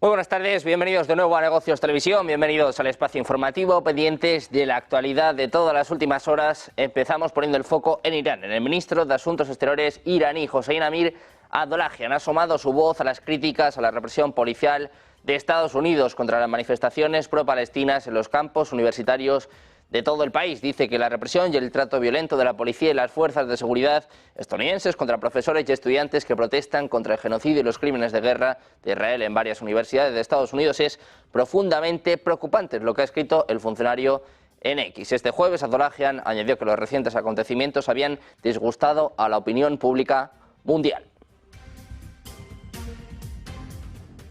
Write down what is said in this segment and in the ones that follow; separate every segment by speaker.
Speaker 1: Muy buenas tardes, bienvenidos de nuevo a Negocios Televisión, bienvenidos al espacio informativo, pendientes de la actualidad de todas las últimas horas. Empezamos poniendo el foco en Irán. El ministro de Asuntos Exteriores iraní, Hossein Amir Abdollahian, ha asomado su voz a las críticas a la represión policial de Estados Unidos contra las manifestaciones pro-palestinas en los campos universitarios de todo el país. Dice que la represión y el trato violento de la policía y las fuerzas de seguridad estadounidenses contra profesores y estudiantes que protestan contra el genocidio y los crímenes de guerra de Israel en varias universidades de Estados Unidos es profundamente preocupante, es lo que ha escrito el funcionario en X. Este jueves, Abdollahian añadió que los recientes acontecimientos habían disgustado a la opinión pública mundial.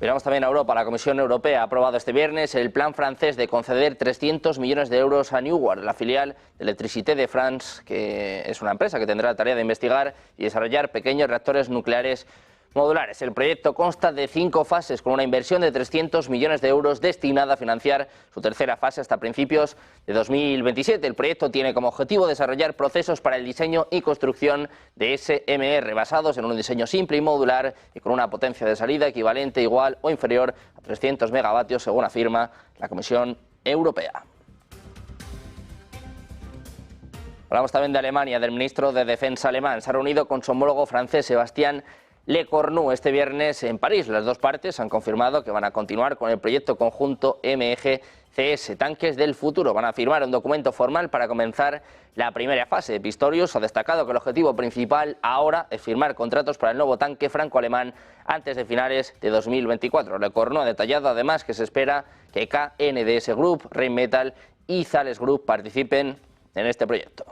Speaker 1: Miramos también a Europa. La Comisión Europea ha aprobado este viernes el plan francés de conceder 300 millones de euros a Newar, la filial de Electricité de France, que es una empresa que tendrá la tarea de investigar y desarrollar pequeños reactores nucleares modulares. El proyecto consta de 5 fases con una inversión de 300 millones de euros destinada a financiar su tercera fase hasta principios de 2027. El proyecto tiene como objetivo desarrollar procesos para el diseño y construcción de SMR basados en un diseño simple y modular y con una potencia de salida equivalente, igual o inferior a 300 megavatios, según afirma la Comisión Europea. Hablamos también de Alemania, del ministro de Defensa alemán. Se ha reunido con su homólogo francés, Sébastien Lecornu, este viernes en París. Las dos partes han confirmado que van a continuar con el proyecto conjunto MGCS, Tanques del Futuro. Van a firmar un documento formal para comenzar la primera fase. Pistorius ha destacado que el objetivo principal ahora es firmar contratos para el nuevo tanque franco-alemán antes de finales de 2024. Lecornu ha detallado además que se espera que KNDS Group, Rheinmetall y Thales Group participen en este proyecto.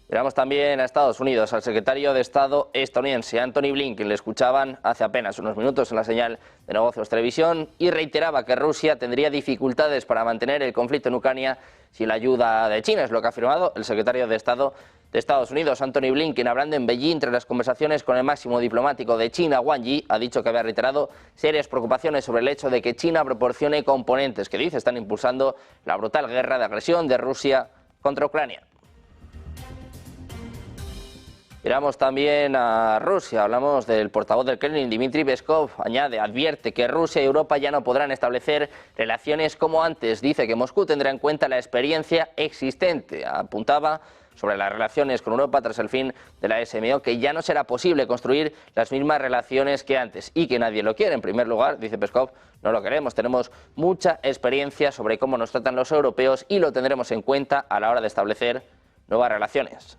Speaker 1: Miramos también a Estados Unidos, al secretario de Estado estadounidense, Antony Blinken. Le escuchaban hace apenas unos minutos en la señal de Negocios Televisión y reiteraba que Rusia tendría dificultades para mantener el conflicto en Ucrania sin la ayuda de China. Es lo que ha afirmado el secretario de Estado de Estados Unidos, Antony Blinken, hablando en Beijing tras las conversaciones con el máximo diplomático de China, Wang Yi. Ha dicho que había reiterado serias preocupaciones sobre el hecho de que China proporcione componentes que dice están impulsando la brutal guerra de agresión de Rusia contra Ucrania. Miramos también a Rusia, hablamos del portavoz del Kremlin, Dmitry Peskov, advierte que Rusia y Europa ya no podrán establecer relaciones como antes. Dice que Moscú tendrá en cuenta la experiencia existente. Apuntaba sobre las relaciones con Europa tras el fin de la SMO, que ya no será posible construir las mismas relaciones que antes y que nadie lo quiere. En primer lugar, dice Peskov, no lo queremos, tenemos mucha experiencia sobre cómo nos tratan los europeos y lo tendremos en cuenta a la hora de establecer nuevas relaciones.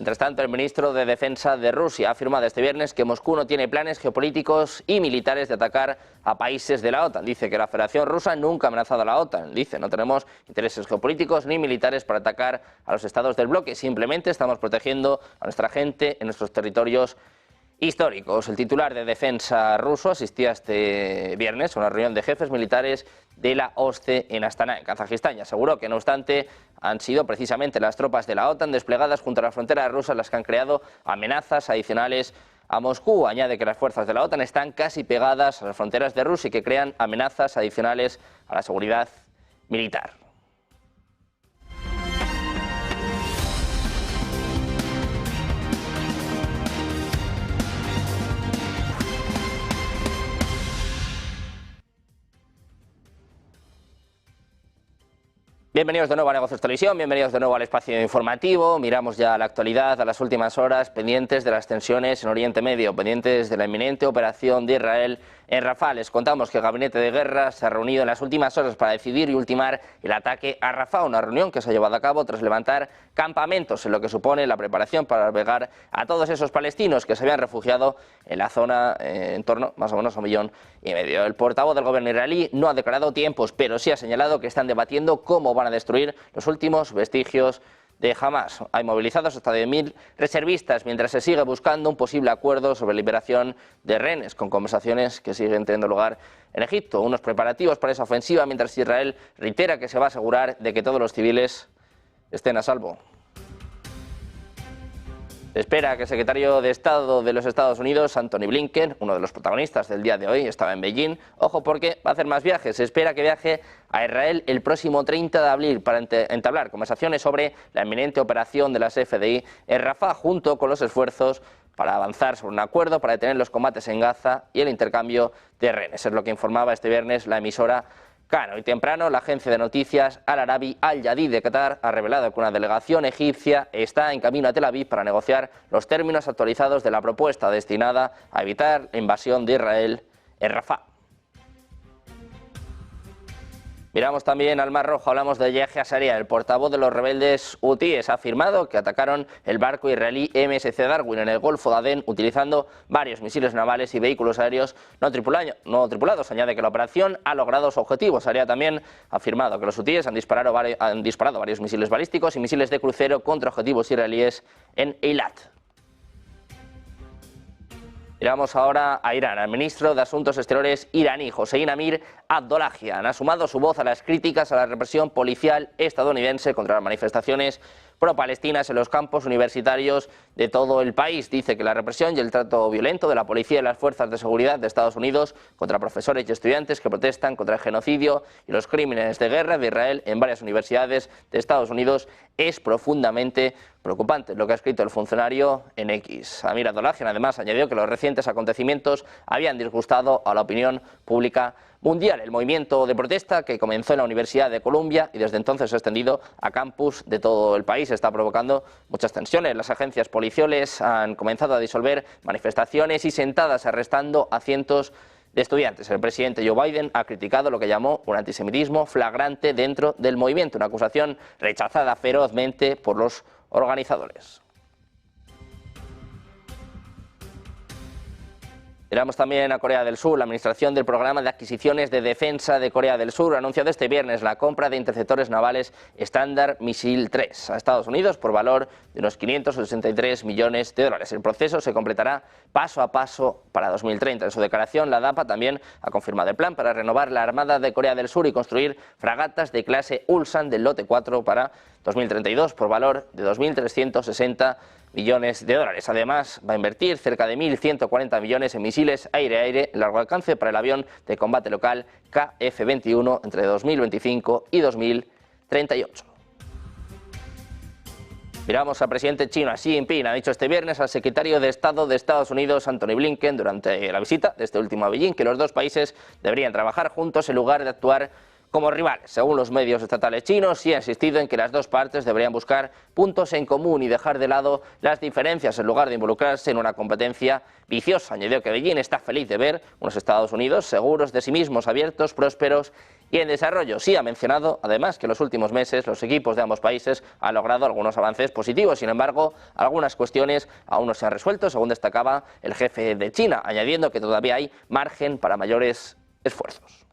Speaker 1: Mientras tanto, el ministro de Defensa de Rusia ha afirmado este viernes que Moscú no tiene planes geopolíticos y militares de atacar a países de la OTAN. Dice que la Federación Rusa nunca ha amenazado a la OTAN. Dice, no tenemos intereses geopolíticos ni militares para atacar a los estados del bloque. Simplemente estamos protegiendo a nuestra gente en nuestros territorios históricos. El titular de Defensa ruso asistía este viernes a una reunión de jefes militares de la OSCE en Astana, en Kazajistán, y aseguró que, no obstante, han sido precisamente las tropas de la OTAN desplegadas junto a la frontera rusa las que han creado amenazas adicionales a Moscú. Añade que las fuerzas de la OTAN están casi pegadas a las fronteras de Rusia y que crean amenazas adicionales a la seguridad militar. Bienvenidos de nuevo a Negocios Televisión, bienvenidos de nuevo al espacio informativo. Miramos ya la actualidad, a las últimas horas, pendientes de las tensiones en Oriente Medio, pendientes de la inminente operación de Israel en Rafah. Les contamos que el Gabinete de Guerra se ha reunido en las últimas horas para decidir y ultimar el ataque a Rafah, una reunión que se ha llevado a cabo tras levantar campamentos, en lo que supone la preparación para albergar a todos esos palestinos que se habían refugiado en la zona en torno más o menos a 1,5 millones. El portavoz del gobierno israelí no ha declarado tiempos, pero sí ha señalado que están debatiendo cómo van a destruir los últimos vestigios de Hamas. Hay movilizados hasta 10.000 reservistas mientras se sigue buscando un posible acuerdo sobre liberación de rehenes, con conversaciones que siguen teniendo lugar en Egipto. Unos preparativos para esa ofensiva, mientras Israel reitera que se va a asegurar de que todos los civiles estén a salvo. Se espera que el secretario de Estado de los Estados Unidos, Antony Blinken, uno de los protagonistas del día de hoy, estaba en Beijing. Ojo, porque va a hacer más viajes. Se espera que viaje a Israel el próximo 30 de abril para entablar conversaciones sobre la inminente operación de las FDI en Rafah, junto con los esfuerzos para avanzar sobre un acuerdo para detener los combates en Gaza y el intercambio de rehenes. Es lo que informaba este viernes la emisora CAN. Hoy temprano, la agencia de noticias Al Arabi Al Yadid de Qatar ha revelado que una delegación egipcia está en camino a Tel Aviv para negociar los términos actualizados de la propuesta destinada a evitar la invasión de Israel en Rafah. Miramos también al Mar Rojo, hablamos de Yahya Sharia, el portavoz de los rebeldes hutíes, ha afirmado que atacaron el barco israelí MSC Darwin en el Golfo de Adén utilizando varios misiles navales y vehículos aéreos no tripulados. Añade que la operación ha logrado su objetivo. Sharia también ha afirmado que los hutíes han disparado varios misiles balísticos y misiles de crucero contra objetivos israelíes en Eilat. Miramos ahora a Irán. El ministro de Asuntos Exteriores iraní, Hossein Amir Abdollahian, ha sumado su voz a las críticas a la represión policial estadounidense contra las manifestaciones pro-palestinas en los campos universitarios de todo el país. Dice que la represión y el trato violento de la policía y las fuerzas de seguridad de Estados Unidos contra profesores y estudiantes que protestan contra el genocidio y los crímenes de guerra de Israel en varias universidades de Estados Unidos es profundamente preocupante, lo que ha escrito el funcionario en X. Amir Abdollahian además añadió que los recientes acontecimientos habían disgustado a la opinión pública mundial. El movimiento de protesta, que comenzó en la Universidad de Columbia y desde entonces se ha extendido a campus de todo el país, está provocando muchas tensiones. Las agencias policiales han comenzado a disolver manifestaciones y sentadas, arrestando a cientos de estudiantes. El presidente Joe Biden ha criticado lo que llamó un antisemitismo flagrante dentro del movimiento, una acusación rechazada ferozmente por los organizadores. Miramos también a Corea del Sur. La Administración del Programa de Adquisiciones de Defensa de Corea del Sur ha anunciado este viernes la compra de interceptores navales Standard Missile 3 a Estados Unidos por valor de unos 563 millones de dólares. El proceso se completará paso a paso para 2030. En su declaración, la DAPA también ha confirmado el plan para renovar la Armada de Corea del Sur y construir fragatas de clase Ulsan del lote 4 para 2032 por valor de 2.360 millones de dólares. Además, va a invertir cerca de 1.140 millones en misiles aire-aire en largo alcance para el avión de combate local KF-21 entre 2025 y 2038. Miramos al presidente chino, Xi Jinping, ha dicho este viernes al secretario de Estado de Estados Unidos, Antony Blinken, durante la visita de este último a Beijing, que los dos países deberían trabajar juntos en lugar de actuar como rivales. Según los medios estatales chinos, Xi ha insistido en que las dos partes deberían buscar puntos en común y dejar de lado las diferencias en lugar de involucrarse en una competencia viciosa. Añadió que Beijing está feliz de ver unos Estados Unidos seguros de sí mismos, abiertos, prósperos y en desarrollo. Xi ha mencionado además que en los últimos meses los equipos de ambos países han logrado algunos avances positivos. Sin embargo, algunas cuestiones aún no se han resuelto, según destacaba el jefe de China, añadiendo que todavía hay margen para mayores esfuerzos.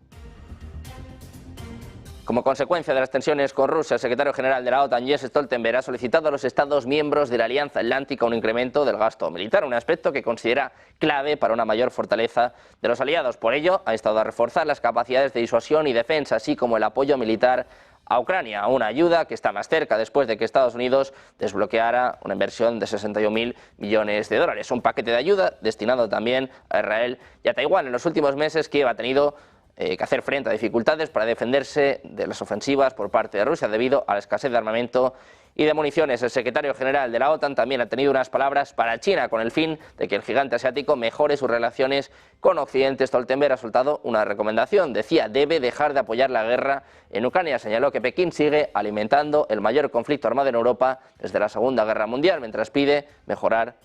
Speaker 1: Como consecuencia de las tensiones con Rusia, el secretario general de la OTAN, Jens Stoltenberg, ha solicitado a los Estados miembros de la Alianza Atlántica un incremento del gasto militar, un aspecto que considera clave para una mayor fortaleza de los aliados. Por ello, ha instado a reforzar las capacidades de disuasión y defensa, así como el apoyo militar a Ucrania, una ayuda que está más cerca después de que Estados Unidos desbloqueara una inversión de 61.000 millones de dólares. Un paquete de ayuda destinado también a Israel y a Taiwán. En los últimos meses, Kiev ha tenido que hacer frente a dificultades para defenderse de las ofensivas por parte de Rusia debido a la escasez de armamento y de municiones. El secretario general de la OTAN también ha tenido unas palabras para China con el fin de que el gigante asiático mejore sus relaciones con Occidente. Stoltenberg ha soltado una recomendación. Decía, debe dejar de apoyar la guerra en Ucrania. Señaló que Pekín sigue alimentando el mayor conflicto armado en Europa desde la Segunda Guerra Mundial, mientras pide mejorar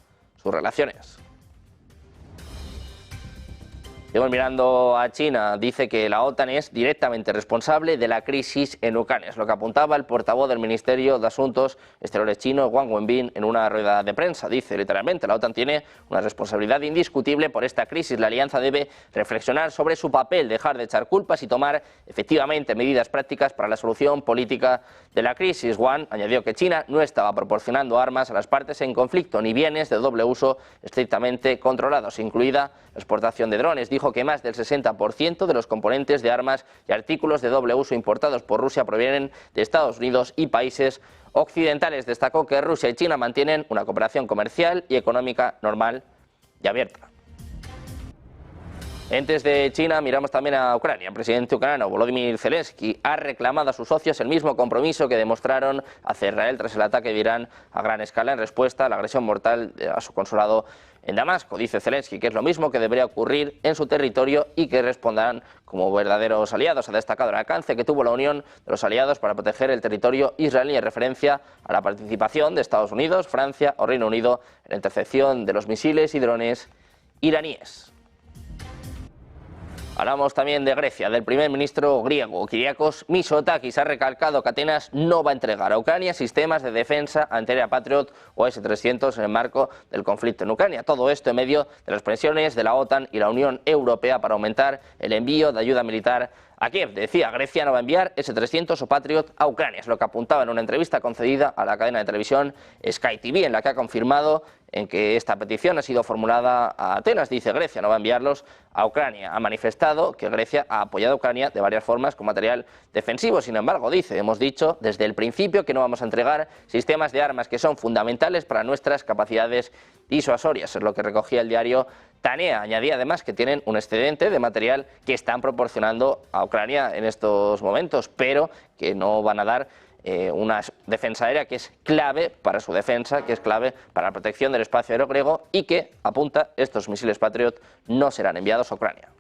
Speaker 1: sus relaciones. Seguimos mirando a China. Dice que la OTAN es directamente responsable de la crisis en Ucrania. Es lo que apuntaba el portavoz del Ministerio de Asuntos Exteriores chino, Wang Wenbin, en una rueda de prensa. Dice literalmente, la OTAN tiene una responsabilidad indiscutible por esta crisis. La alianza debe reflexionar sobre su papel, dejar de echar culpas y tomar efectivamente medidas prácticas para la solución política de la crisis. Wang añadió que China no estaba proporcionando armas a las partes en conflicto ni bienes de doble uso estrictamente controlados, incluida la exportación de drones. Dijo que más del 60% de los componentes de armas y artículos de doble uso importados por Rusia provienen de Estados Unidos y países occidentales. Destacó que Rusia y China mantienen una cooperación comercial y económica normal y abierta. Antes de China, miramos también a Ucrania. El presidente ucraniano Volodymyr Zelensky ha reclamado a sus socios el mismo compromiso que demostraron hacia Israel tras el ataque de Irán a gran escala en respuesta a la agresión mortal a su consulado en Damasco. Dice Zelensky que es lo mismo que debería ocurrir en su territorio y que responderán como verdaderos aliados. Ha destacado el alcance que tuvo la unión de los aliados para proteger el territorio israelí en referencia a la participación de Estados Unidos, Francia o Reino Unido en la intercepción de los misiles y drones iraníes. Hablamos también de Grecia, del primer ministro griego, Kyriakos Mitsotakis. Ha recalcado que Atenas no va a entregar a Ucrania sistemas de defensa antiaérea Patriot o S-300 en el marco del conflicto en Ucrania. Todo esto en medio de las presiones de la OTAN y la Unión Europea para aumentar el envío de ayuda militar a Kiev. Decía, Grecia no va a enviar S-300 o Patriot a Ucrania. Es lo que apuntaba en una entrevista concedida a la cadena de televisión Sky TV, en la que ha confirmado en que esta petición ha sido formulada a Atenas. Dice, Grecia no va a enviarlos a Ucrania. Ha manifestado que Grecia ha apoyado a Ucrania de varias formas con material defensivo. Sin embargo, dice, hemos dicho desde el principio que no vamos a entregar sistemas de armas que son fundamentales para nuestras capacidades disuasorias. Es lo que recogía el diario Tanea. Añadía además que tienen un excedente de material que están proporcionando a Ucrania en estos momentos, pero que no van a dar una defensa aérea que es clave para su defensa, que es clave para la protección del espacio aéreo griego y que, apunta, estos misiles Patriot no serán enviados a Ucrania.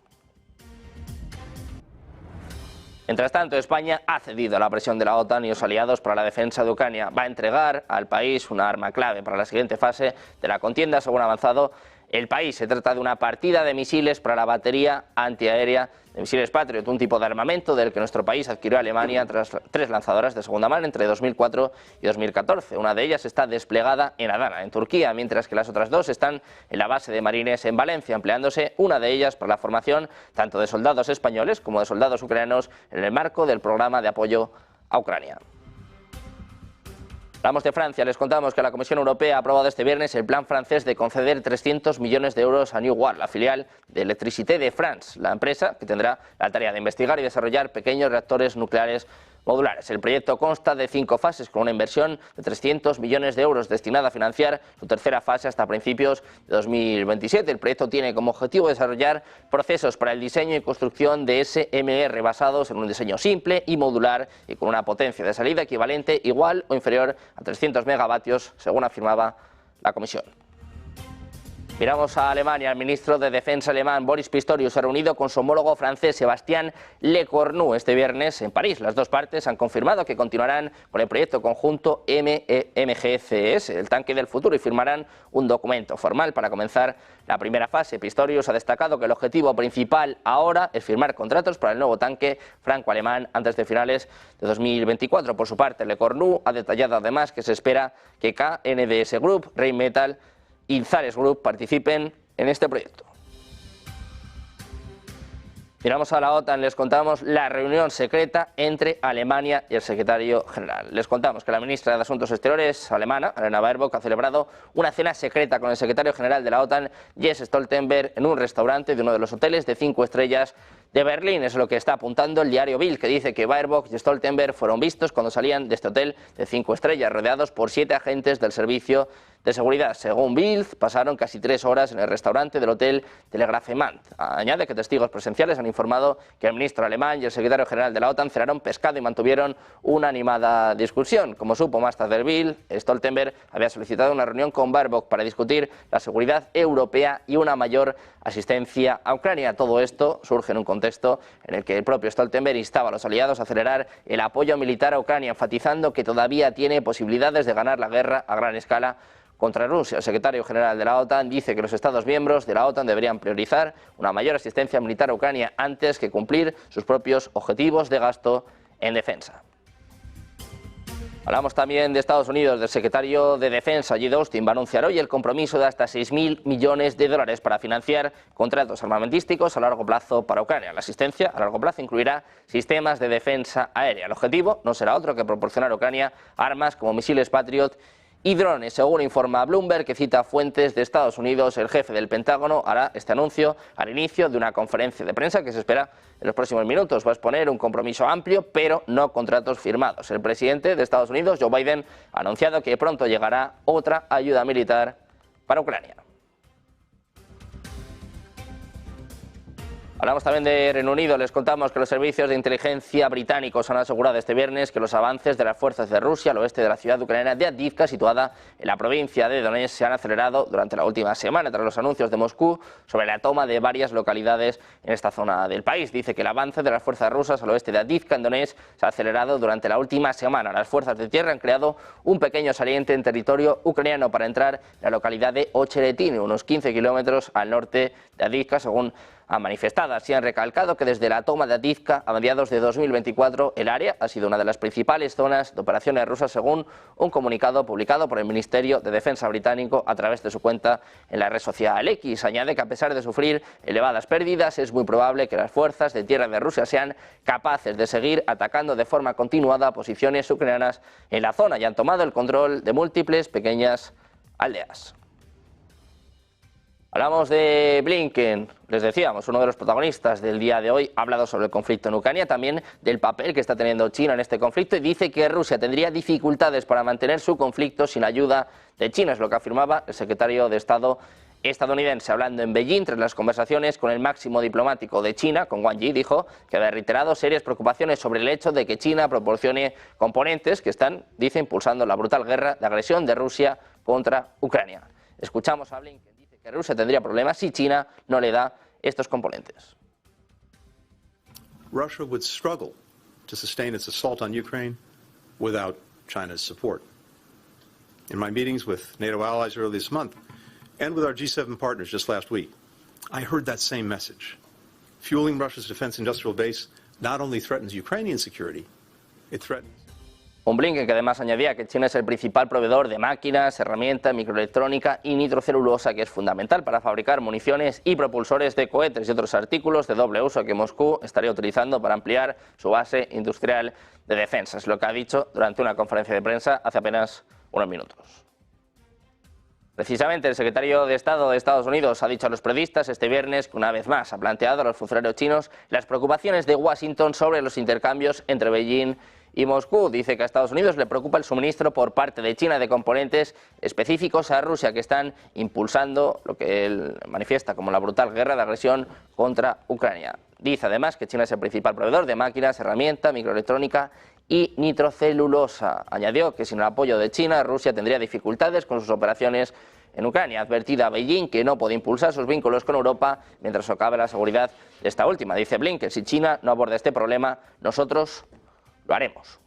Speaker 1: Mientras tanto, España ha cedido a la presión de la OTAN y los aliados para la defensa de Ucrania. Va a entregar al país una arma clave para la siguiente fase de la contienda, según ha avanzado el país. Se trata de una partida de misiles para la batería antiaérea de misiles Patriot, un tipo de armamento del que nuestro país adquirió a Alemania tras 3 lanzadoras de segunda mano entre 2004 y 2014. Una de ellas está desplegada en Adana, en Turquía, mientras que las otras 2 están en la base de marines en Valencia, empleándose una de ellas para la formación tanto de soldados españoles como de soldados ucranianos en el marco del programa de apoyo a Ucrania. Hablamos de Francia. Les contamos que la Comisión Europea ha aprobado este viernes el plan francés de conceder 300 millones de euros a New World, la filial de Electricité de France, la empresa que tendrá la tarea de investigar y desarrollar pequeños reactores nucleares modulares. El proyecto consta de 5 fases con una inversión de 300 millones de euros destinada a financiar su tercera fase hasta principios de 2027. El proyecto tiene como objetivo desarrollar procesos para el diseño y construcción de SMR basados en un diseño simple y modular y con una potencia de salida equivalente, igual o inferior a 300 megavatios, según afirmaba la Comisión. Miramos a Alemania. El ministro de Defensa alemán Boris Pistorius se ha reunido con su homólogo francés Sébastien Lecornu este viernes en París. Las dos partes han confirmado que continuarán con el proyecto conjunto MGCS, el tanque del futuro, y firmarán un documento formal para comenzar la primera fase. Pistorius ha destacado que el objetivo principal ahora es firmar contratos para el nuevo tanque franco-alemán antes de finales de 2024. Por su parte, Lecornu ha detallado además que se espera que KNDS Group, Rheinmetall y Zares Group participen en este proyecto. Miramos a la OTAN, les contamos la reunión secreta entre Alemania y el secretario general. Les contamos que la ministra de Asuntos Exteriores alemana, Annalena Baerbock, ha celebrado una cena secreta con el secretario general de la OTAN, Jens Stoltenberg, en un restaurante de uno de los hoteles de 5 estrellas de Berlín. Es lo que está apuntando el diario Bild, que dice que Baerbock y Stoltenberg fueron vistos cuando salían de este hotel de 5 estrellas, rodeados por 7 agentes del servicio de seguridad. Según Bild, pasaron casi 3 horas en el restaurante del hotel Telegrafenland. Añade que testigos presenciales han informado que el ministro alemán y el secretario general de la OTAN cenaron pescado y mantuvieron una animada discusión. Como supo más tarde Bild, Stoltenberg había solicitado una reunión con Baerbock para discutir la seguridad europea y una mayor asistencia a Ucrania. Todo esto surge en un contexto en el que el propio Stoltenberg instaba a los aliados a acelerar el apoyo militar a Ucrania, enfatizando que todavía tiene posibilidades de ganar la guerra a gran escala contra Rusia. El secretario general de la OTAN dice que los Estados miembros de la OTAN deberían priorizar una mayor asistencia militar a Ucrania antes que cumplir sus propios objetivos de gasto en defensa. Hablamos también de Estados Unidos. Del secretario de Defensa, Lloyd Austin, va a anunciar hoy el compromiso de hasta 6.000 millones de dólares para financiar contratos armamentísticos a largo plazo para Ucrania. La asistencia a largo plazo incluirá sistemas de defensa aérea. El objetivo no será otro que proporcionar a Ucrania armas como misiles Patriot y drones. Según informa Bloomberg, que cita fuentes de Estados Unidos, el jefe del Pentágono hará este anuncio al inicio de una conferencia de prensa que se espera en los próximos minutos. Va a exponer un compromiso amplio, pero no contratos firmados. El presidente de Estados Unidos, Joe Biden, ha anunciado que pronto llegará otra ayuda militar para Ucrania. Hablamos también de Reino Unido. Les contamos que los servicios de inteligencia británicos han asegurado este viernes que los avances de las fuerzas de Rusia al oeste de la ciudad ucraniana de Avdiivka, situada en la provincia de Donetsk, se han acelerado durante la última semana tras los anuncios de Moscú sobre la toma de varias localidades en esta zona del país. Dice que el avance de las fuerzas rusas al oeste de Avdiivka, en Donetsk, se ha acelerado durante la última semana. Las fuerzas de tierra han creado un pequeño saliente en territorio ucraniano para entrar en la localidad de Ocheretine, unos 15 kilómetros al norte de Avdiivka, según han manifestado. Así han recalcado que desde la toma de Avdiivka a mediados de 2024 el área ha sido una de las principales zonas de operaciones rusas, según un comunicado publicado por el Ministerio de Defensa británico a través de su cuenta en la red social X. Añade que a pesar de sufrir elevadas pérdidas es muy probable que las fuerzas de tierra de Rusia sean capaces de seguir atacando de forma continuada posiciones ucranianas en la zona y han tomado el control de múltiples pequeñas aldeas. Hablamos de Blinken, les decíamos, uno de los protagonistas del día de hoy ha hablado sobre el conflicto en Ucrania, también del papel que está teniendo China en este conflicto y dice que Rusia tendría dificultades para mantener su conflicto sin ayuda de China, es lo que afirmaba el secretario de Estado estadounidense. Hablando en Beijing tras las conversaciones con el máximo diplomático de China, con Wang Yi, dijo que había reiterado serias preocupaciones sobre el hecho de que China proporcione componentes que están, dice, impulsando la brutal guerra de agresión de Rusia contra Ucrania. Escuchamos a Blinken. Que Rusia tendría problemas si China no le da estos componentes.
Speaker 2: Russia would struggle to sustain its assault on Ukraine without China's support. In my meetings with NATO allies earlier this month and with our G7 partners just last week, I heard that same message. Fueling Russia's defense industrial base not only threatens Ukrainian security, it threatens.
Speaker 1: Un Blinken que además añadía que China es el principal proveedor de máquinas, herramientas, microelectrónica y nitrocelulosa, que es fundamental para fabricar municiones y propulsores de cohetes y otros artículos de doble uso que Moscú estaría utilizando para ampliar su base industrial de defensa. Es lo que ha dicho durante una conferencia de prensa hace apenas unos minutos. Precisamente el secretario de Estado de Estados Unidos ha dicho a los periodistas este viernes que una vez más ha planteado a los funcionarios chinos las preocupaciones de Washington sobre los intercambios entre Beijing y Moscú. Dice que a Estados Unidos le preocupa el suministro por parte de China de componentes específicos a Rusia que están impulsando lo que él manifiesta como la brutal guerra de agresión contra Ucrania. Dice además que China es el principal proveedor de máquinas, herramientas, microelectrónica y nitrocelulosa. Añadió que sin el apoyo de China, Rusia tendría dificultades con sus operaciones en Ucrania. Advertida a Beijing que no puede impulsar sus vínculos con Europa mientras socave la seguridad de esta última. Dice Blinken, si China no aborda este problema, nosotros lo haremos.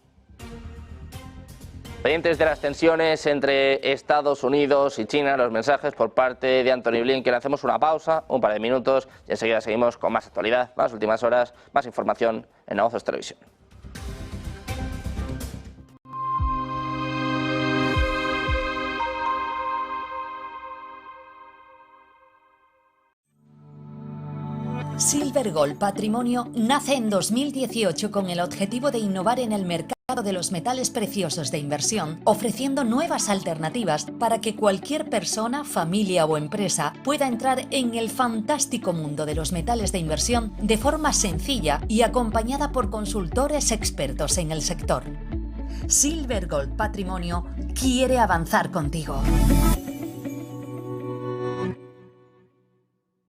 Speaker 1: Pendientes de las tensiones entre Estados Unidos y China, los mensajes por parte de Antony Blinken. Hacemos una pausa, un par de minutos y enseguida seguimos con más actualidad, más últimas horas, más información en Negocios Televisión.
Speaker 3: Silver Gold Patrimonio nace en 2018 con el objetivo de innovar en el mercado de los metales preciosos de inversión, ofreciendo nuevas alternativas para que cualquier persona, familia o empresa pueda entrar en el fantástico mundo de los metales de inversión de forma sencilla y acompañada por consultores expertos en el sector. Silver Gold Patrimonio quiere avanzar contigo.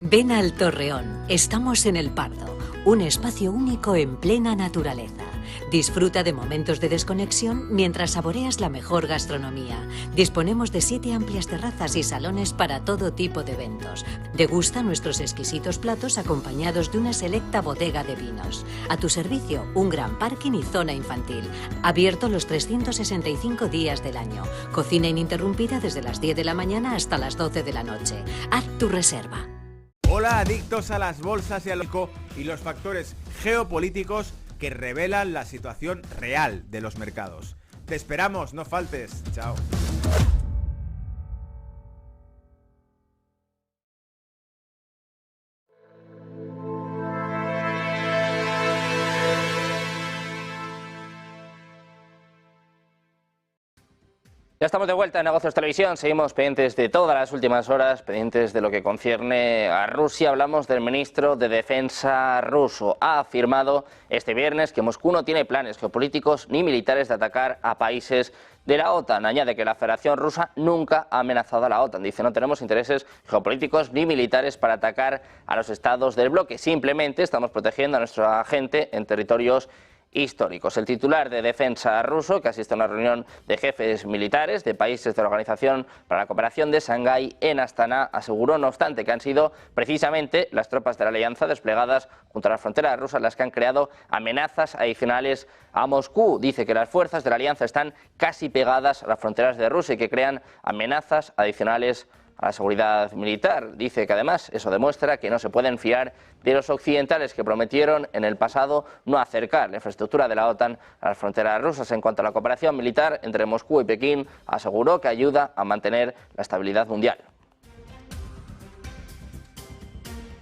Speaker 4: Ven al Torreón, estamos en El Pardo, un espacio único en plena naturaleza. Disfruta de momentos de desconexión mientras saboreas la mejor gastronomía. Disponemos de 7 amplias terrazas y salones para todo tipo de eventos. Degusta nuestros exquisitos platos acompañados de una selecta bodega de vinos. A tu servicio, un gran parking y zona infantil. Abierto los 365 días del año. Cocina ininterrumpida desde las 10 de la mañana hasta las 12 de la noche. Haz tu reserva.
Speaker 5: Hola, adictos a las bolsas y al y los factores geopolíticos que revelan la situación real de los mercados. Te esperamos, no faltes. Chao.
Speaker 1: Ya estamos de vuelta en Negocios Televisión, seguimos pendientes de todas las últimas horas, pendientes de lo que concierne a Rusia. Hablamos del ministro de Defensa ruso. Ha afirmado este viernes que Moscú no tiene planes geopolíticos ni militares de atacar a países de la OTAN. Añade que la Federación Rusa nunca ha amenazado a la OTAN. Dice, no tenemos intereses geopolíticos ni militares para atacar a los estados del bloque. Simplemente estamos protegiendo a nuestra gente en territorios históricos. El titular de Defensa ruso, que asiste a una reunión de jefes militares de países de la Organización para la Cooperación de Shanghái en Astana, aseguró, no obstante, que han sido precisamente las tropas de la alianza desplegadas junto a las fronteras rusas las que han creado amenazas adicionales a Moscú. Dice que las fuerzas de la alianza están casi pegadas a las fronteras de Rusia y que crean amenazas adicionales a la seguridad militar. Dice que además eso demuestra que no se pueden fiar de los occidentales que prometieron en el pasado no acercar la infraestructura de la OTAN a las fronteras rusas. En cuanto a la cooperación militar entre Moscú y Pekín, aseguró que ayuda a mantener la estabilidad mundial.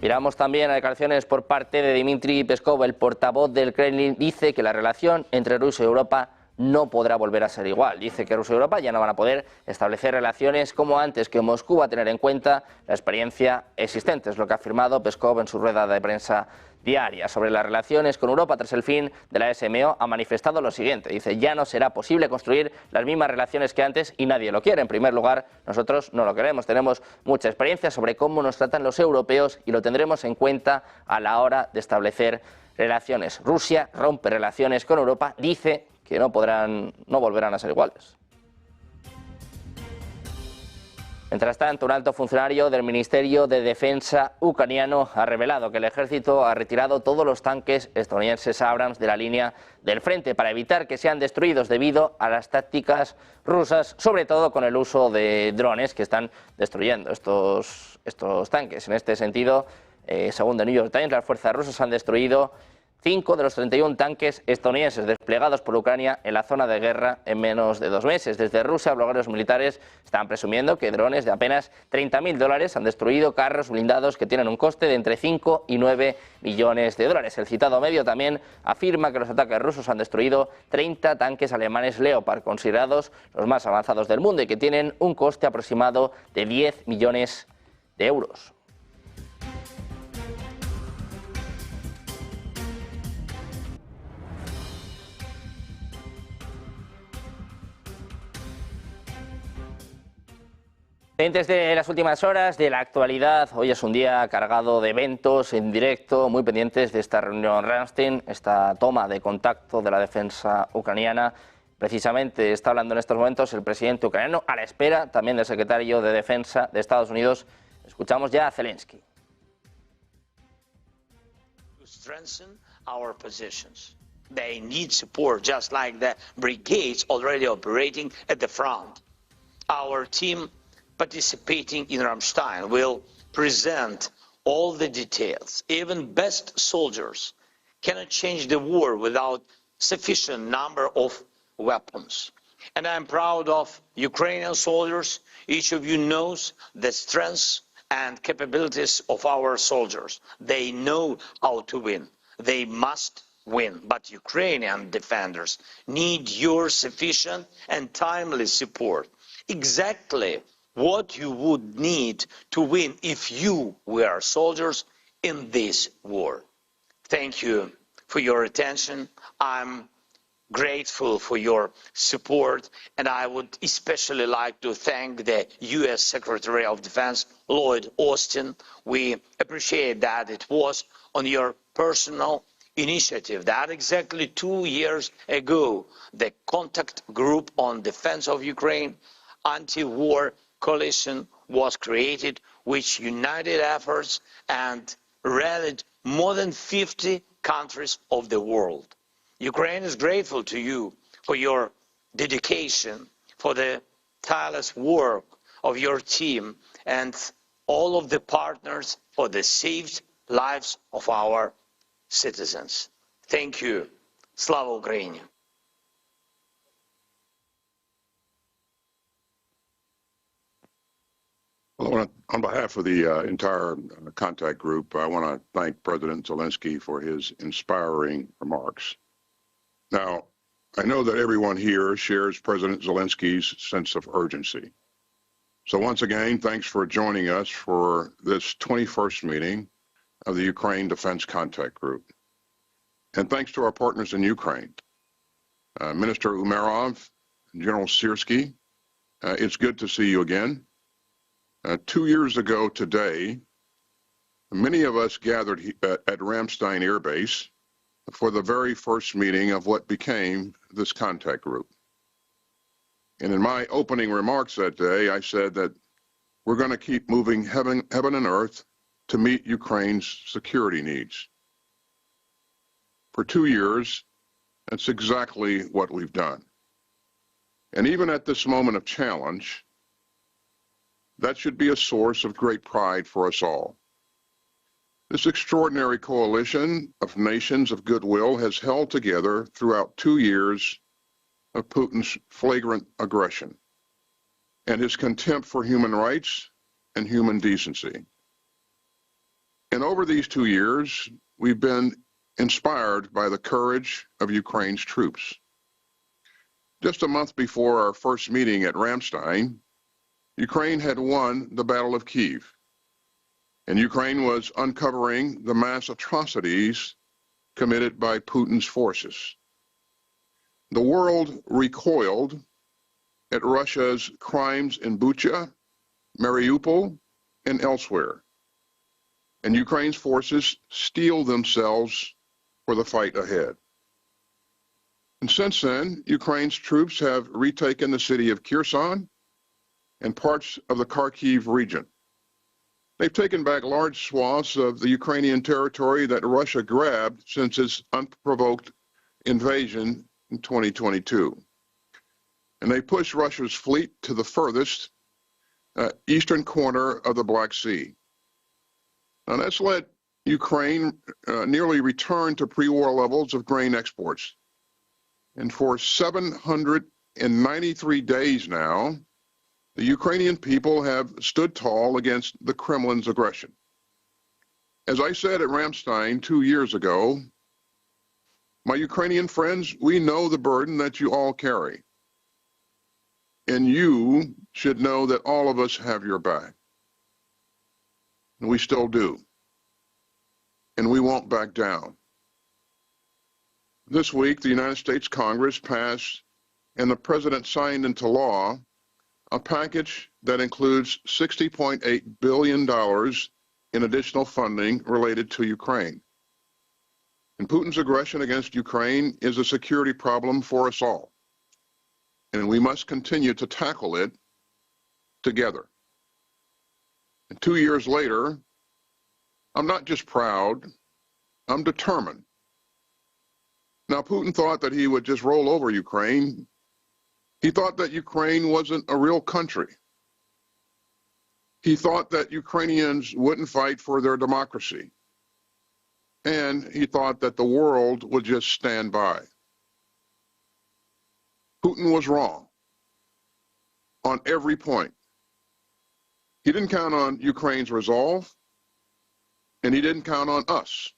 Speaker 1: Miramos también a declaraciones por parte de Dmitry Peskov, el portavoz del Kremlin. Dice que la relación entre Rusia y Europa no podrá volver a ser igual. Dice que Rusia y Europa ya no van a poder establecer relaciones como antes, que Moscú va a tener en cuenta la experiencia existente. Es lo que ha afirmado Peskov en su rueda de prensa diaria. Sobre las relaciones con Europa tras el fin de la SMO, ha manifestado lo siguiente. Dice, ya no será posible construir las mismas relaciones que antes y nadie lo quiere. En primer lugar, nosotros no lo queremos. Tenemos mucha experiencia sobre cómo nos tratan los europeos y lo tendremos en cuenta a la hora de establecer relaciones. Rusia rompe relaciones con Europa, dice que no volverán a ser iguales. Mientras tanto, un alto funcionario del Ministerio de Defensa ucraniano ha revelado que el ejército ha retirado todos los tanques estadounidenses Abrams de la línea del frente para evitar que sean destruidos debido a las tácticas rusas, sobre todo con el uso de drones que están destruyendo estos tanques. En este sentido, según The New York Times, las fuerzas rusas han destruido 5 de los 31 tanques estadounidenses desplegados por Ucrania en la zona de guerra en menos de 2 meses. Desde Rusia, blogueros militares están presumiendo que drones de apenas $30.000 han destruido carros blindados que tienen un coste de entre 5 y 9 millones de dólares. El citado medio también afirma que los ataques rusos han destruido 30 tanques alemanes Leopard, considerados los más avanzados del mundo y que tienen un coste aproximado de 10 millones de euros. Pendientes de las últimas horas, de la actualidad, hoy es un día cargado de eventos en directo, muy pendientes de esta reunión Ramstein, esta toma de contacto de la defensa ucraniana. Precisamente está hablando en estos momentos el presidente ucraniano, a la espera también del secretario de Defensa de Estados Unidos. Escuchamos ya a Zelensky.
Speaker 6: To strengthen our positions. They need support, just like the brigades already operating at the front. Our team participating in Ramstein will present all the details. Even best soldiers cannot change the war without sufficient number of weapons. And I'm proud of Ukrainian soldiers. Each of you knows the strengths and capabilities of our soldiers. They know how to win. They must win. But Ukrainian defenders need your sufficient and timely support. Exactly what you would need to win if you were soldiers in this war. Thank you for your attention. I'm grateful for your support, and I would especially like to thank the U.S. Secretary of Defense, Lloyd Austin. We appreciate that it was on your personal initiative that exactly 2 years ago, the Contact Group on Defense of Ukraine anti-war coalition was created, which united efforts and rallied more than 50 countries of the world. Ukraine is grateful to you for your dedication, for the tireless work of your team, and all of the partners for the saved lives of our citizens. Thank you. Slava Ukraini.
Speaker 7: Well, on behalf of the entire contact group, I want to thank President Zelensky for his inspiring remarks. Now, I know that everyone here shares President Zelensky's sense of urgency. So once again, thanks for joining us for this 21st meeting of the Ukraine Defense Contact Group. And thanks to our partners in Ukraine, Minister Umerov, General Syrski, it's good to see you again. 2 years ago today, many of us gathered at Ramstein Air Base for the very first meeting of what became this contact group. And in my opening remarks that day, I said that we're going to keep moving heaven and earth to meet Ukraine's security needs. For 2 years, that's exactly what we've done. And even at this moment of challenge, that should be a source of great pride for us all. This extraordinary coalition of nations of goodwill has held together throughout 2 years of Putin's flagrant aggression and his contempt for human rights and human decency. And over these 2 years, we've been inspired by the courage of Ukraine's troops. Just a month before our first meeting at Ramstein, Ukraine had won the Battle of Kyiv, and Ukraine was uncovering the mass atrocities committed by Putin's forces. The world recoiled at Russia's crimes in Bucha, Mariupol, and elsewhere, and Ukraine's forces steeled themselves for the fight ahead. And since then, Ukraine's troops have retaken the city of Kherson and parts of the Kharkiv region. They've taken back large swaths of the Ukrainian territory that Russia grabbed since its unprovoked invasion in 2022. And they pushed Russia's fleet to the furthest eastern corner of the Black Sea. Now that's led Ukraine nearly return to pre-war levels of grain exports. And for 793 days now, the Ukrainian people have stood tall against the Kremlin's aggression. As I said at Ramstein 2 years ago, my Ukrainian friends, we know the burden that you all carry. And you should know that all of us have your back. And we still do. And we won't back down. This week, the United States Congress passed and the President signed into law a package that includes $60.8 billion in additional funding related to Ukraine. And Putin's aggression against Ukraine is a security problem for us all. And we must continue to tackle it together. And 2 years later, I'm not just proud, I'm determined. Now, Putin thought that he would just roll over Ukraine. He thought that Ukraine wasn't a real country. He thought that Ukrainians wouldn't fight for their democracy. And he thought that the world would just stand by. Putin was wrong on every point. He didn't count on Ukraine's resolve, and he didn't count on us,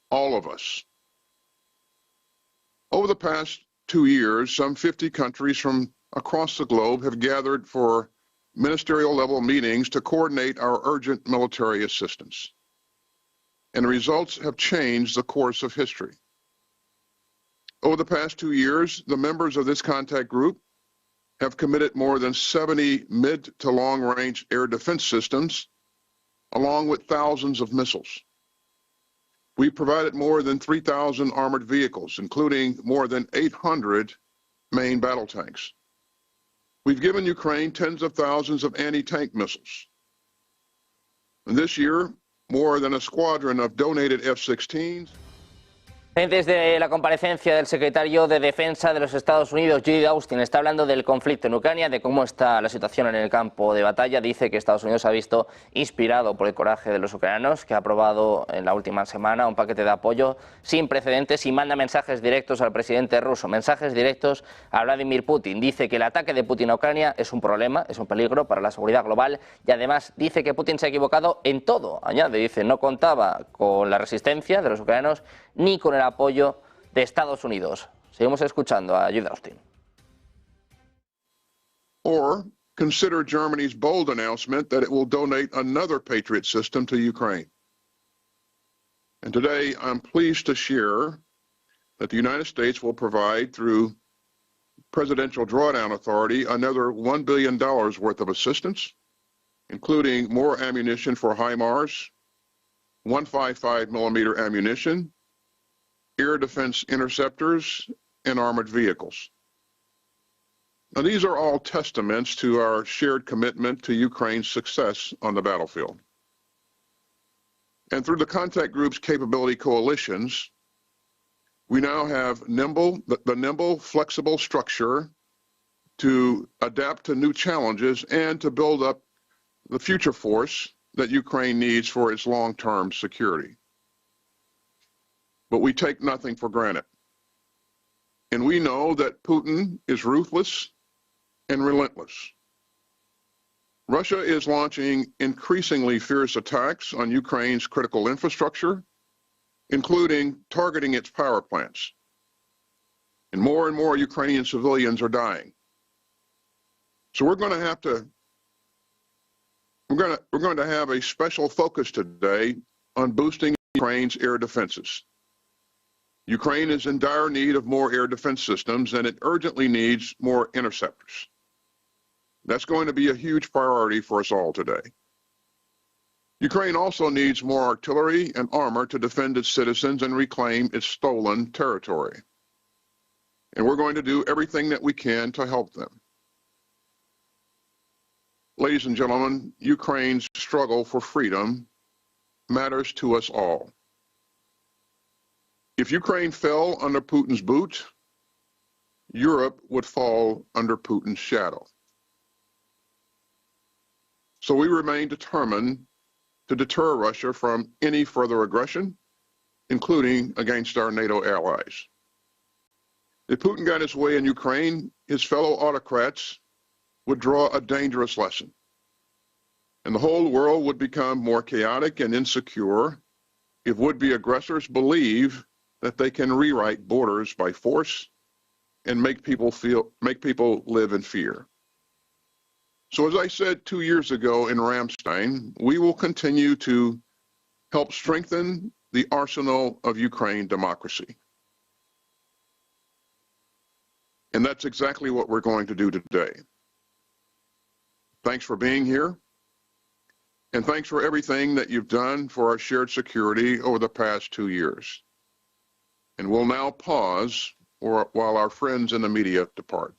Speaker 7: all of us. Over the past 2 years, some 50 countries from across the globe have gathered for ministerial level meetings to coordinate our urgent military assistance. And the results have changed the course of history. Over the past 2 years, the members of this contact group have committed more than 70 mid to long range air defense systems, along with thousands of missiles. We provided more than 3,000 armored vehicles, including more than 800 main battle tanks. We've given Ukraine tens of thousands of anti-tank missiles. And this year, more than a squadron of donated F-16s.
Speaker 1: Desde la comparecencia del secretario de Defensa de los Estados Unidos, Lloyd Austin, está hablando del conflicto en Ucrania, de cómo está la situación en el campo de batalla. Dice que Estados Unidos se ha visto inspirado por el coraje de los ucranianos, que ha aprobado en la última semana un paquete de apoyo sin precedentes y manda mensajes directos al presidente ruso, mensajes directos a Vladimir Putin. Dice que el ataque de Putin a Ucrania es un problema, es un peligro para la seguridad global y además dice que Putin se ha equivocado en todo. Añade, dice, no contaba con la resistencia de los ucranianos ni con el apoyo de Estados Unidos. Seguimos escuchando a Lloyd Austin.
Speaker 7: Or consider Germany's bold announcement that it will donate another Patriot system to Ukraine. And today, I'm pleased to share that the United States will provide, through Presidential Drawdown Authority, another $1 billion worth of assistance, including more ammunition for HIMARS, 155mm ammunition, air defense interceptors, and armored vehicles. Now, these are all testaments to our shared commitment to Ukraine's success on the battlefield. And through the contact group's capability coalitions, we now have the nimble, flexible structure to adapt to new challenges and to build up the future force that Ukraine needs for its long-term security. But we take nothing for granted. And we know that Putin is ruthless and relentless. Russia is launching increasingly fierce attacks on Ukraine's critical infrastructure, including targeting its power plants. And more Ukrainian civilians are dying. So we're going to have a special focus today on boosting Ukraine's air defenses. Ukraine is in dire need of more air defense systems, and it urgently needs more interceptors. That's going to be a huge priority for us all today. Ukraine also needs more artillery and armor to defend its citizens and reclaim its stolen territory. And we're going to do everything that we can to help them. Ladies and gentlemen, Ukraine's struggle for freedom matters to us all. If Ukraine fell under Putin's boot, Europe would fall under Putin's shadow. So we remain determined to deter Russia from any further aggression, including against our NATO allies. If Putin got his way in Ukraine, his fellow autocrats would draw a dangerous lesson, and the whole world would become more chaotic and insecure if would-be aggressors believe that they can rewrite borders by force and make people live in fear. So as I said 2 years ago in Ramstein, we will continue to help strengthen the arsenal of Ukraine democracy. And that's exactly what we're going to do today. Thanks for being here. And thanks for everything that you've done for our shared security over the past 2 years. And we'll now pause while our friends in the media depart.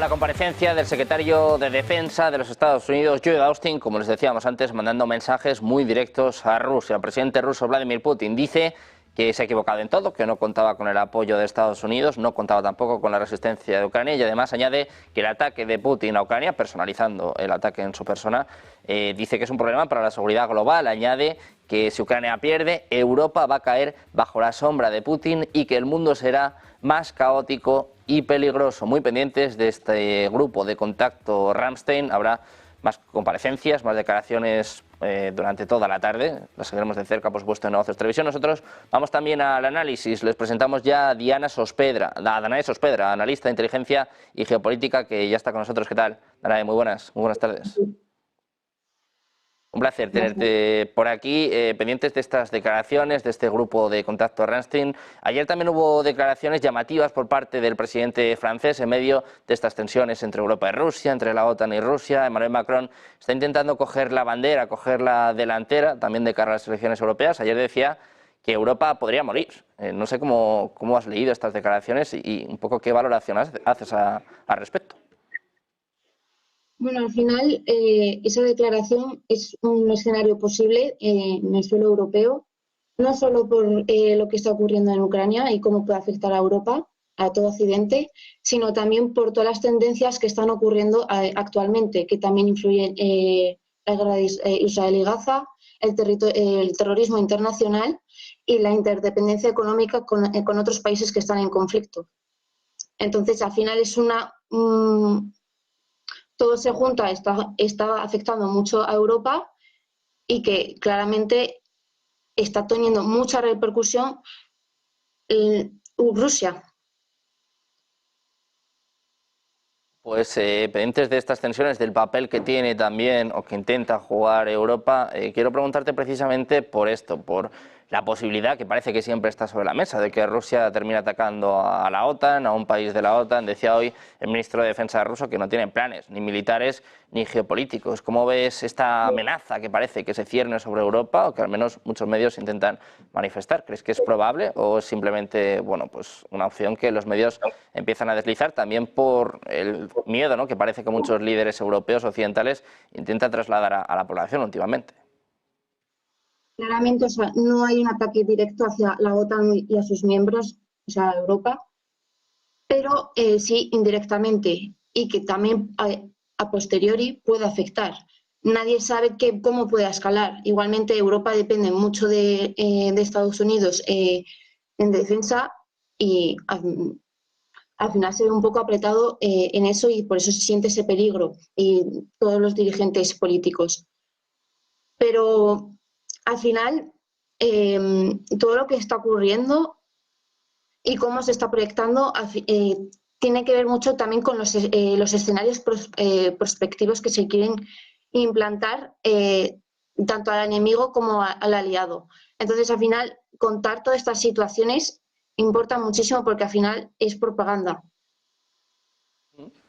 Speaker 1: La comparecencia del secretario de Defensa de los Estados Unidos, Lloyd Austin, como les decíamos antes, mandando mensajes muy directos a Rusia. El presidente ruso Vladimir Putin dice que se ha equivocado en todo, que no contaba con el apoyo de Estados Unidos, no contaba tampoco con la resistencia de Ucrania, y además añade que el ataque de Putin a Ucrania, personalizando el ataque en su persona, dice que es un problema para la seguridad global. Añade que si Ucrania pierde, Europa va a caer bajo la sombra de Putin y que el mundo será más caótico y peligroso. Muy pendientes de este grupo de contacto Ramstein. Habrá más comparecencias, más declaraciones durante toda la tarde. Las seguiremos de cerca, por supuesto, en Negocios Televisión. Nosotros vamos también al análisis. Les presentamos ya a Danae Sospedra, analista de inteligencia y geopolítica, que ya está con nosotros. ¿Qué tal, Danae? Muy buenas tardes. Un placer tenerte por aquí, pendientes de estas declaraciones de este grupo de contacto Ramstein. Ayer también hubo declaraciones llamativas por parte del presidente francés en medio de estas tensiones entre Europa y Rusia, entre la OTAN y Rusia. Emmanuel Macron está intentando coger la bandera, coger la delantera, también de cara a las elecciones europeas. Ayer decía que Europa podría morir. No sé cómo has leído estas declaraciones y un poco qué valoración haces al respecto.
Speaker 8: Bueno, al final esa declaración es un escenario posible en el suelo europeo, no solo por lo que está ocurriendo en Ucrania y cómo puede afectar a Europa, a todo Occidente, sino también por todas las tendencias que están ocurriendo actualmente, que también influyen la guerra de Israel y Gaza, el terrorismo internacional y la interdependencia económica con otros países que están en conflicto. Entonces, al final es todo se junta, está afectando mucho a Europa y que claramente está teniendo mucha repercusión Rusia.
Speaker 1: Pues pendientes de estas tensiones, del papel que tiene también o que intenta jugar Europa, quiero preguntarte precisamente por esto, por la posibilidad que parece que siempre está sobre la mesa de que Rusia termine atacando a la OTAN, a un país de la OTAN. Decía hoy el ministro de Defensa ruso que no tienen planes ni militares ni geopolíticos. ¿Cómo ves esta amenaza que parece que se cierne sobre Europa o que al menos muchos medios intentan manifestar? ¿Crees que es probable o es simplemente bueno, pues una opción que los medios empiezan a deslizar también por el miedo, ¿no?, que parece que muchos líderes europeos occidentales intentan trasladar a la población últimamente?
Speaker 8: Claramente, o sea, no hay un ataque directo hacia la OTAN y a sus miembros, o sea, a Europa, pero sí indirectamente, y que también a posteriori puede afectar. Nadie sabe cómo puede escalar. Igualmente, Europa depende mucho de Estados Unidos en defensa y al final se ve un poco apretado en eso y por eso se siente ese peligro y todos los dirigentes políticos. Pero al final, todo lo que está ocurriendo y cómo se está proyectando tiene que ver mucho también con los escenarios prospectivos que se quieren implantar tanto al enemigo como al aliado. Entonces, al final, contar todas estas situaciones importa muchísimo porque al final es propaganda.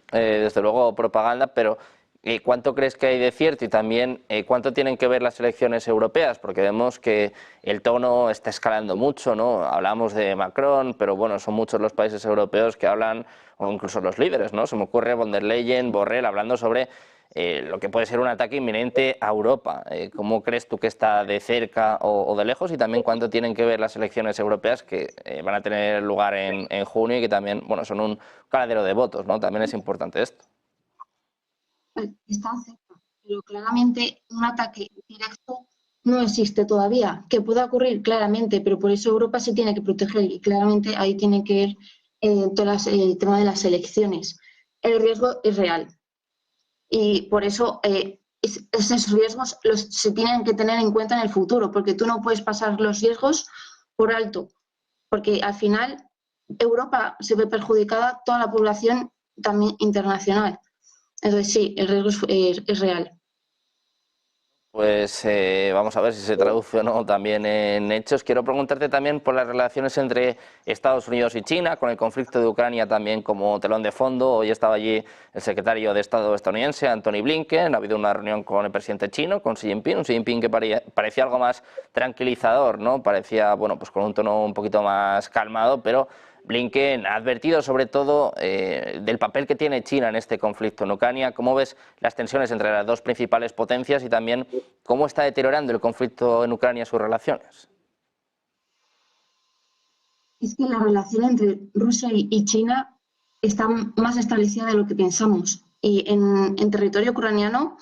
Speaker 1: Desde luego propaganda, pero ¿cuánto crees que hay de cierto y también cuánto tienen que ver las elecciones europeas? Porque vemos que el tono está escalando mucho, ¿no? Hablamos de Macron, pero bueno, son muchos los países europeos que hablan, o incluso los líderes, ¿no? Se me ocurre von der Leyen, Borrell, hablando sobre lo que puede ser un ataque inminente a Europa. ¿Cómo crees tú que está de cerca o de lejos? Y también cuánto tienen que ver las elecciones europeas que van a tener lugar en junio y que también, bueno, son un caladero de votos, ¿no? También es importante esto.
Speaker 8: Está cerca, pero claramente un ataque directo no existe todavía. Que pueda ocurrir claramente, pero por eso Europa se tiene que proteger y claramente ahí tiene que ver el tema de las elecciones. El riesgo es real y por eso esos riesgos se tienen que tener en cuenta en el futuro, porque tú no puedes pasar los riesgos por alto, porque al final Europa se ve perjudicada, toda la población también internacional. Entonces sí, el riesgo es real.
Speaker 1: Pues vamos a ver si se traduce o no también en hechos. Quiero preguntarte también por las relaciones entre Estados Unidos y China, con el conflicto de Ucrania también como telón de fondo. Hoy estaba allí el secretario de Estado estadounidense, Antony Blinken. Ha habido una reunión con el presidente chino, con Xi Jinping, un Xi Jinping que parecía algo más tranquilizador, ¿no? Parecía, bueno, pues con un tono un poquito más calmado, pero Blinken ha advertido sobre todo del papel que tiene China en este conflicto en Ucrania. ¿Cómo ves las tensiones entre las dos principales potencias y también cómo está deteriorando el conflicto en Ucrania sus relaciones?
Speaker 8: Es que la relación entre Rusia y China está más establecida de lo que pensamos. Y en territorio ucraniano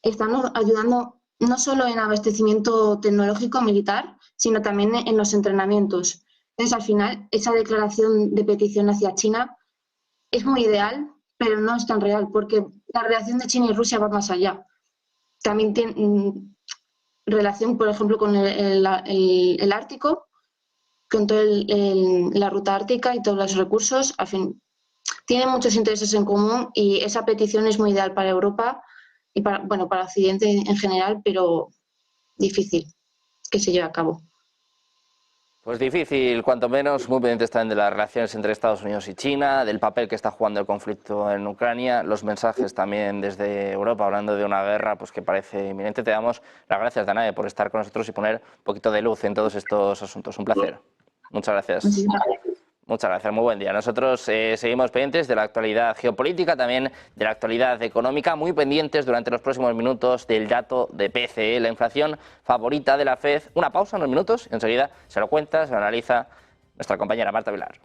Speaker 8: estamos ayudando no solo en abastecimiento tecnológico militar, sino también en los entrenamientos. Entonces, al final, esa declaración de petición hacia China es muy ideal, pero no es tan real, porque la relación de China y Rusia va más allá. También tiene relación, por ejemplo, con el Ártico, con toda la ruta ártica y todos los recursos. Al fin, tienen muchos intereses en común y esa petición es muy ideal para Europa y para Occidente en general, pero difícil que se lleve a cabo.
Speaker 1: Pues difícil, cuanto menos, muy pendientes también de las relaciones entre Estados Unidos y China, del papel que está jugando el conflicto en Ucrania, los mensajes también desde Europa hablando de una guerra pues que parece inminente. Te damos las gracias, Danae, por estar con nosotros y poner un poquito de luz en todos estos asuntos. Un placer. Muchas gracias. Muchas gracias, muy buen día. Nosotros seguimos pendientes de la actualidad geopolítica, también de la actualidad económica, muy pendientes durante los próximos minutos del dato de PCE, la inflación favorita de la FED. Una pausa, unos minutos, y enseguida se lo cuenta, se lo analiza nuestra compañera Marta Vilar.